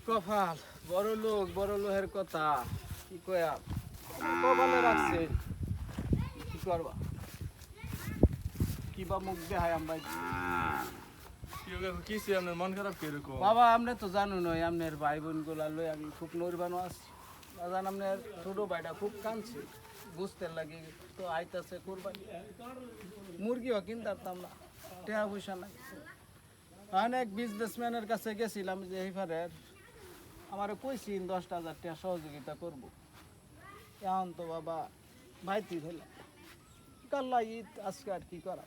কপাল বড় লোকের কথা কি কয়া কপালে রাখছে কি করবা কি বা মুখ দেখায় আমরা কি আপনার মন খারাপ কিরকম? বাবা আপনি তো জানো নয় আপনার ভাই বোন গুলা লই আমি খুব নরবানো আছি দাদা আপনার ছোট ভাইটা খুব কাঁদছে বুঝতে লাগে তো আইতাছে কোরবানি মুরগিও কিনতাম না টাকা পয়সা নাই অনেক বিজনেসম্যানের কাছে গেছিলাম যে এইবারের আমার কইছি 10,000 টাকা সহযোগিতা করব এখন তো বাবা ভাইতি হইলাম কাল্লা ঈদ আজকে আর কি করা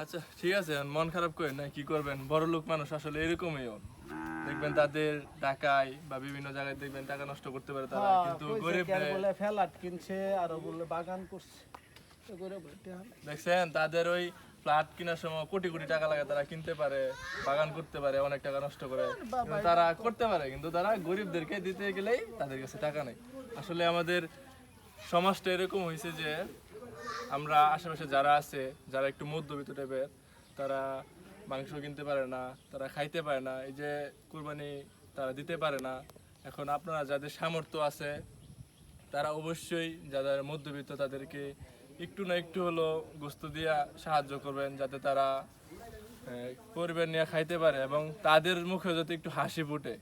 আচ্ছা ঠিক আছে, মন খারাপ করে না, কি করবেন, বড় লোক মানুষ আসলে এরকমই দেখবেন তাদের টাকায় বা বিভিন্ন জায়গায় দেখবেন টাকা নষ্ট করতে পারে তারা, কিন্তু গরিব বলে ফ্ল্যাট কিনছে আর বলে বাগান করছে তো করে দেখছেন তাদের ওই ফ্ল্যাট কেনার সময় কোটি কোটি টাকা লাগে, তারা কিনতে পারে, বাগান করতে পারে, অনেক টাকা নষ্ট করে, কিন্তু তারা করতে পারে, কিন্তু তারা গরিবদেরকে দিতে গেলেই তাদের কাছে টাকা নেই। আসলে আমাদের সমাজটা এরকম হয়েছে যে আমরা আশেপাশে যারা আছে, যারা একটু মধ্যবিত্ত টাইপের, তারা মাংস কিনতে পারে না, তারা খাইতে পারে না, এই যে কুরবানি তারা দিতে পারে না। এখন আপনারা যাদের সামর্থ্য আছে তারা অবশ্যই যাদের মধ্যবিত্ত তাদেরকে একটু না একটু হলো গোস্ত দিয়ে সাহায্য করবেন, যাতে তারা পরিবার নিয়ে খাইতে পারে এবং তাদের মুখে যাতে একটু হাসি ফুটে।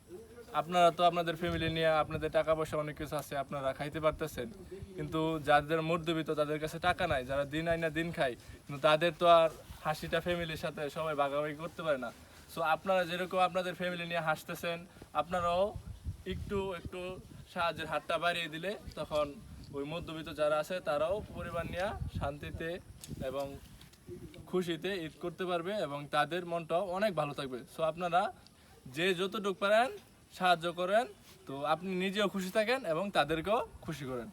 আপনারা তো আপনাদের ফ্যামিলি নিয়ে, আপনাদের টাকা পয়সা অনেক কিছু আছে, আপনারা খাইতে পারতেছেন, কিন্তু যাদের মধ্যবিত্ত তাদের কাছে টাকা নাই, যারা দিন আইনা দিন খায়, কিন্তু তাদের তো আর হাসিটা ফ্যামিলির সাথে সবাই ভাগাভাগি করতে পারে না। সো আপনারা যেরকম আপনাদের ফ্যামিলি নিয়ে হাসতেছেন, আপনারাও একটু একটু সাহায্যের হাতটা বাড়িয়ে দিলে তখন ওই মধ্যবিত্ত যারা আছে তারাও পরিবার নিয়ে শান্তিতে এবং খুশিতে ঈদ করতে পারবে এবং তাদের মনটাও অনেক ভালো থাকবে। সো আপনারা যে যতটুকু পারেন সাহায্য করেন, তো আপনি নিজেও খুশি থাকেন এবং তাদেরকেও খুশি করেন।